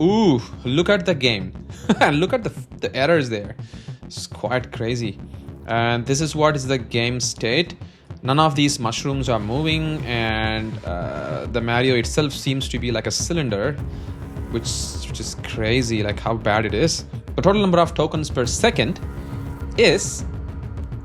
Ooh, look at the game. And look at the errors there. It's quite crazy. And this is what is the game state. None of these mushrooms are moving, and the Mario itself seems to be like a cylinder, which is crazy, like how bad it is. The total number of tokens per second is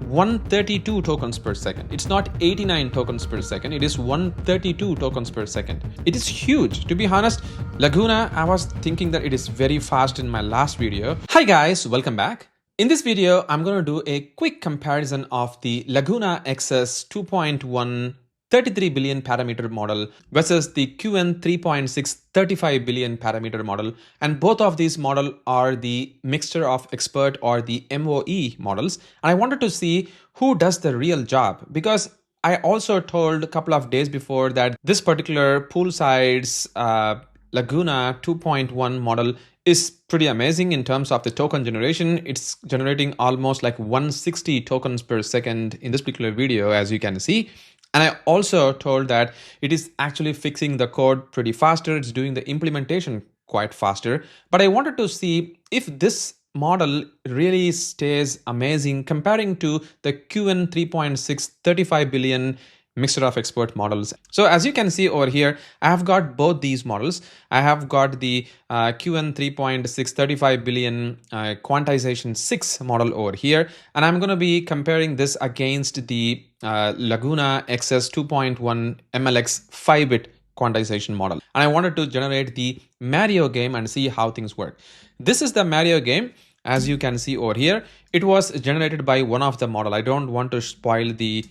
132 tokens per second. It's not 89 tokens per second. It is 132 tokens per second. It is huge. To be honest, Laguna, I was thinking that it is very fast in my last video. Hi guys, welcome back. In this video, I'm going to do a quick comparison of the Laguna XS 2.1 33 billion parameter model versus the Qwen 3.6 35 billion parameter model. And both of these models are the mixture of expert or the MOE models. And I wanted to see who does the real job, because I also told a couple of days before that this particular Poolside's Laguna 2.1 model is pretty amazing in terms of the token generation. It's generating almost like 160 tokens per second in this particular video, as you can see. And I also told that it is actually fixing the code pretty faster. It's doing the implementation quite faster. But I wanted to see if this model really stays amazing comparing to the Qwen 3.6 35 billion mixture of expert models. So as you can see over here, I have got both these models. I have got the Qwen 3.6 35 billion quantization 6 model over here, and I'm going to be comparing this against the Laguna XS 2.1 MLX 5-bit quantization model. And I wanted to generate the Mario game and see how things work. This is the Mario game. As you can see over here, it was generated by one of the model. I don't want to spoil the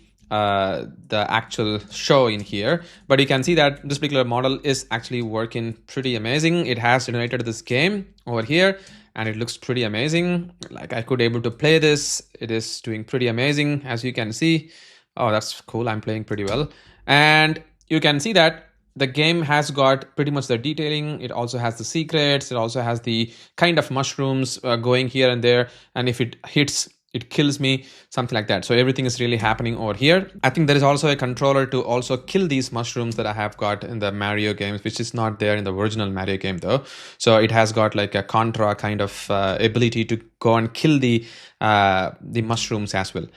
actual show in here, but you can see that this particular model is actually working pretty amazing. It has generated this game over here, and it looks pretty amazing. Like I could able to play this. It is doing pretty amazing, as you can see. Oh, that's cool. I'm playing pretty well. And you can see that the game has got pretty much the detailing. It also has the secrets. It also has the kind of mushrooms going here and there. And if it hits, it kills me, something like that. So everything is really happening over here. I think there is also a controller to also kill these mushrooms that I have got in the Mario games, which is not there in the original Mario game though. So it has got like a Contra kind of ability to go and kill the mushrooms as well.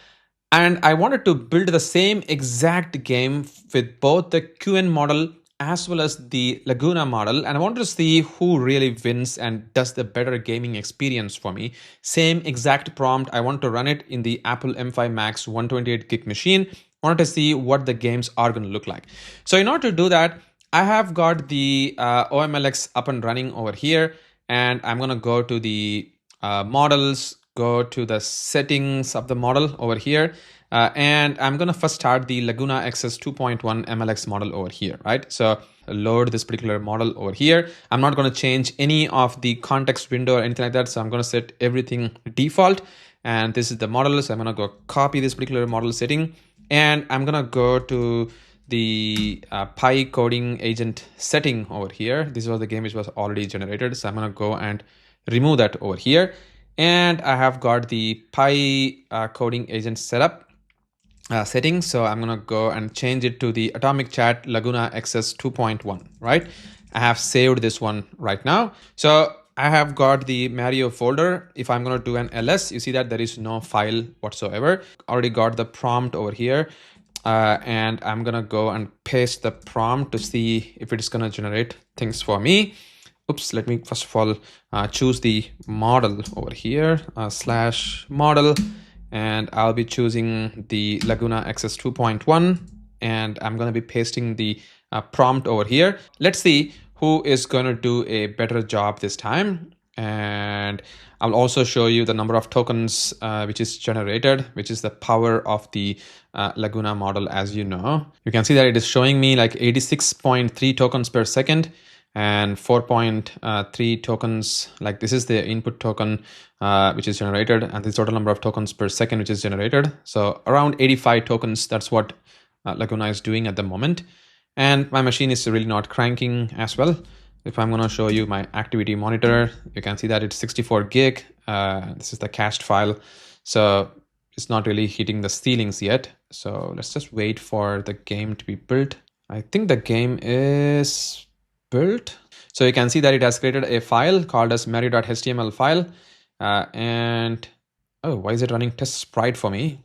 And I wanted to build the same exact game with both the Qwen model as well as the Laguna model, and I wanted to see who really wins and does the better gaming experience for me. Same exact prompt. I want to run it in the Apple M5 Max 128 gig machine. I wanted to see what the games are going to look like. So in order to do that, I have got the OMLX up and running over here, and I'm going to go to the models, go to the settings of the model over here. And I'm going to first start the Laguna XS 2.1 MLX model over here, right? So load this particular model over here. I'm not going to change any of the context window or anything like that. So I'm going to set everything default. And this is the model. So I'm going to go copy this particular model setting. And I'm going to go to the Pi coding agent setting over here. This was the game which was already generated. So I'm going to go and remove that over here. And I have got the Pi coding agent setup. Settings. So I'm going to go and change it to the Atomic Chat Laguna XS 2.1, right? I have saved this one right now. So I have got the Mario folder. If I'm going to do an ls, you see that there is no file whatsoever. Already got the prompt over here. And I'm going to go and paste the prompt to see if it's going to generate things for me. Oops, let me first of all choose the model over here, /model. And I'll be choosing the Laguna XS 2.1, and I'm going to be pasting the prompt over here. Let's see who is going to do a better job this time. And I'll also show you the number of tokens which is generated, which is the power of the Laguna model. As you know, you can see that it is showing me like 86.3 tokens per second. And 4.3 tokens, like this is the input token which is generated, and the total number of tokens per second which is generated. So around 85 tokens, that's what Laguna is doing at the moment. And my machine is really not cranking as well. If I'm going to show you my activity monitor, you can see that it's 64 gig. This is the cached file. So it's not really hitting the ceilings yet. So let's just wait for the game to be built. I think the game is built. So you can see that it has created a file called as mario.html file. And oh, why is it running test sprite for me?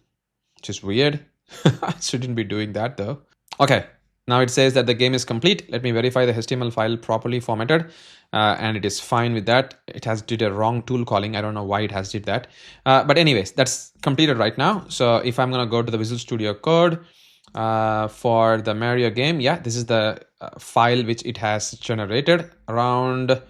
Which is weird. I shouldn't be doing that though. Okay, now it says that the game is complete. Let me verify the HTML file properly formatted, and it is fine with that. It has did a wrong tool calling. I don't know why it has did that. But anyways, that's completed right now. So if I'm gonna go to the Visual Studio Code for the Mario game, yeah, this is the file which it has generated. Around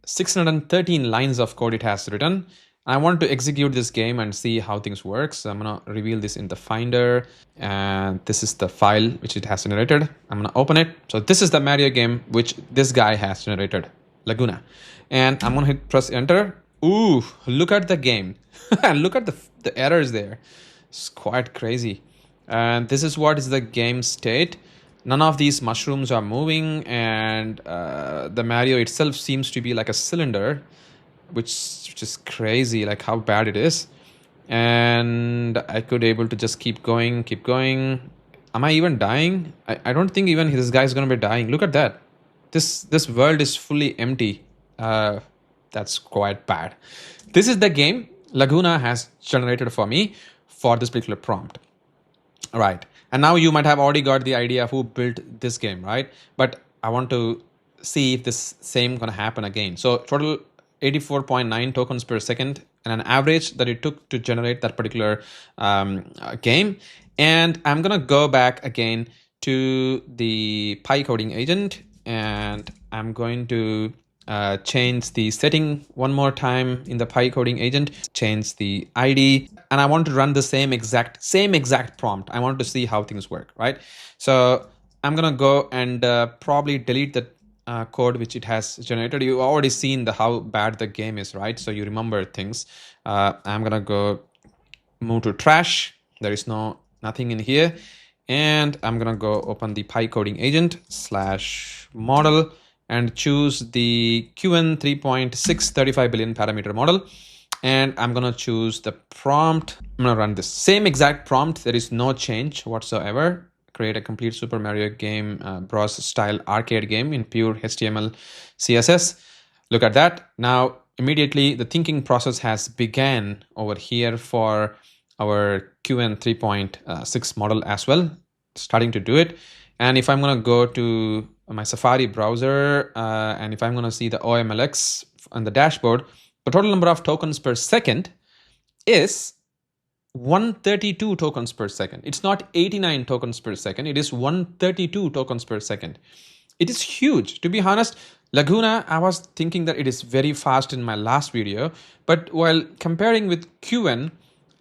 613 lines of code it has written. I want to execute this game and see how things work. So I'm gonna reveal this in the Finder, and this is the file which it has generated. I'm gonna open it. So this is the Mario game which this guy has generated, Laguna. And I'm gonna press enter. Ooh, look at the game. And look at the errors there. It's quite crazy. And this is what is the game state. None of these mushrooms are moving, and the Mario itself seems to be like a cylinder, which is crazy, like how bad it is. And I could able to just keep going. Am I even dying? I don't think even this guy is gonna be dying. Look at that. This world is fully empty. That's quite bad. This is the game Laguna has generated for me for this particular prompt. All right. And now you might have already got the idea of who built this game, right? But I want to see if this same gonna happen again. So total 84.9 tokens per second, and an average that it took to generate that particular game. And I'm gonna go back again to the PyCoding agent, and I'm going to change the setting one more time in the PyCoding agent, change the ID, and I want to run the same exact prompt. I want to see how things work, right? So I'm gonna go and probably delete the code which it has generated. You've already seen how bad the game is, right? So you remember things. I'm gonna go move to trash. There is nothing in here, and I'm gonna go open the PyCoding agent /model and choose the Qwen3.6 35 billion parameter model. And I'm gonna choose the prompt. I'm gonna run this same exact prompt. There is no change whatsoever. Create a complete Super Mario game, browser style arcade game in pure HTML CSS. Look at that. Now immediately the thinking process has began over here for our Qwen3.6 model as well, starting to do it. And if I'm gonna go to my Safari browser, and if I'm gonna see the OMLX on the dashboard, the total number of tokens per second is 132 tokens per second. It's not 89 tokens per second. It is 132 tokens per second. It is huge. To be honest, Laguna, I was thinking that it is very fast in my last video, but while comparing with Qwen,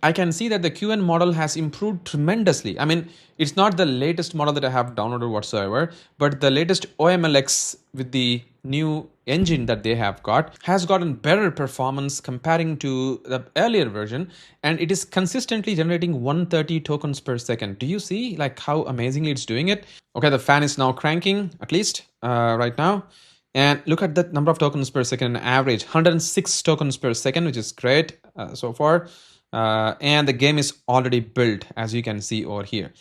I can see that the Qwen model has improved tremendously. I mean, it's not the latest model that I have downloaded whatsoever, but the latest OMLX with the new engine that they have got has gotten better performance comparing to the earlier version, and it is consistently generating 130 tokens per second. Do you see like how amazingly it's doing it? Okay, the fan is now cranking, at least right now. And look at the number of tokens per second, average 106 tokens per second, which is great so far. And the game is already built, as you can see over here.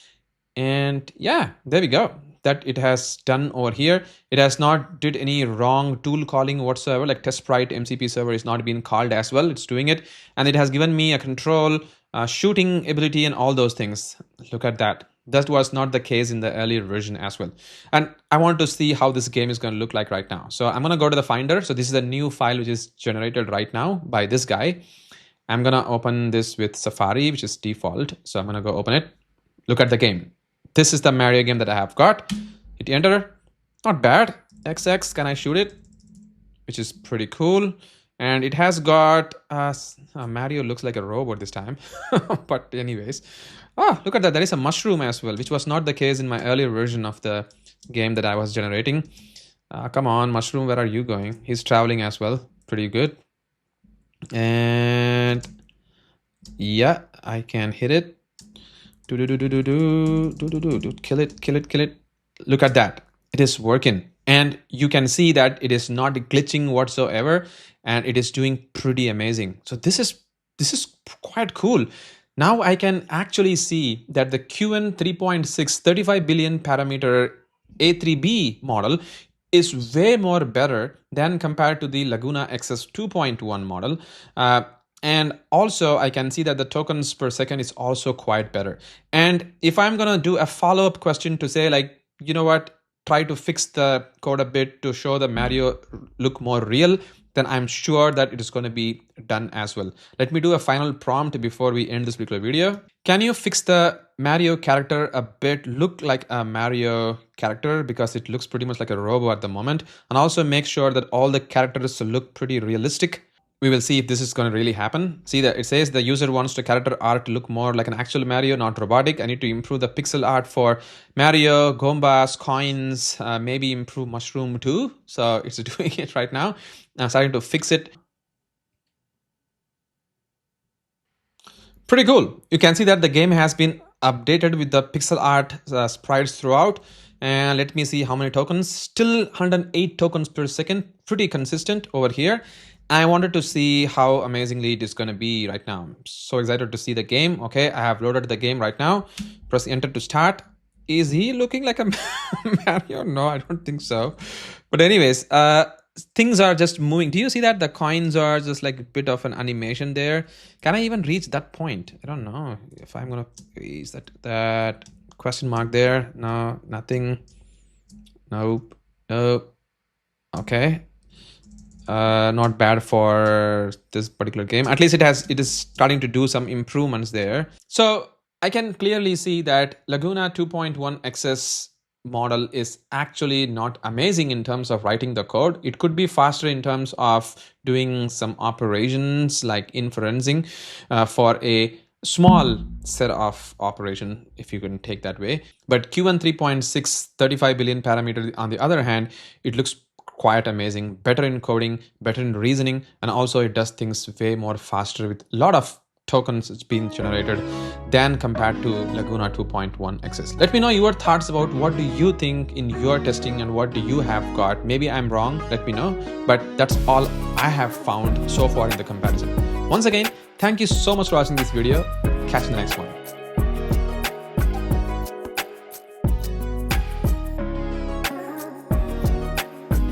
And yeah, there we go. That it has done over here. It has not did any wrong tool calling whatsoever, like test sprite MCP server is not being called as well. It's doing it. And it has given me a control, shooting ability and all those things. Look at that. That was not the case in the earlier version as well. And I want to see how this game is going to look like right now. So I'm going to go to the Finder. So this is a new file which is generated right now by this guy. I'm going to open this with Safari, which is default. So I'm going to go open it. Look at the game. This is the Mario game that I have got. Hit enter. Not bad. XX, can I shoot it? Which is pretty cool. And it has got, Mario looks like a robot this time. But anyways. Oh, look at that. There is a mushroom as well, which was not the case in my earlier version of the game that I was generating. Come on, mushroom, where are you going? He's traveling as well. Pretty good. And yeah, I can hit it. Kill it. Look at that. It is working. And you can see that it is not glitching whatsoever. And it is doing pretty amazing. So this is quite cool. Now I can actually see that the Qwen 3.6 35 billion parameter A3B model is way more better than compared to the Laguna XS 2.1 model. And also I can see that the tokens per second is also quite better. And if I'm gonna do a follow-up question to say like, you know what, try to fix the code a bit to show the Mario look more real, then I'm sure that it is going to be done as well. Let me do a final prompt before we end this particular video. Can you fix the Mario character a bit look like a Mario character, because it looks pretty much like a robo at the moment, and also make sure that all the characters look pretty realistic. We will see if this is going to really happen. See that it says the user wants the character art to look more like an actual Mario, not robotic. I need to improve the pixel art for Mario, Goombas, coins, maybe improve mushroom too. So it's doing it right now. I'm starting to fix it. Pretty cool. You can see that the game has been updated with the pixel art sprites throughout. And let me see how many tokens. Still 108 tokens per second. Pretty consistent over here. I wanted to see how amazingly it is going to be right now. I'm so excited to see the game. Okay, I have loaded the game right now. Press enter to start. Is he looking like a Mario? No, I don't think so. But anyways, things are just moving. Do you see that the coins are just like a bit of an animation there? Can I even reach that point? I don't know if I'm gonna is that question mark there. No, nothing. Nope. No. Okay. Not bad for this particular game. At least it is starting to do some improvements there. So I can clearly see that Laguna 2.1 XS model is actually not amazing in terms of writing the code. It could be faster in terms of doing some operations like inferencing for a small set of operation, if you can take that way. But Qwen 3.6 35 billion parameter, on the other hand, it looks quite amazing, better in coding, better in reasoning, and also it does things way more faster with a lot of tokens it's being generated than compared to Laguna 2.1 XS. Let me know your thoughts about what do you think in your testing and what do you have got. Maybe I'm wrong, let me know, but that's all I have found so far in the comparison. Once again, thank you so much for watching this video. Catch you in the next one.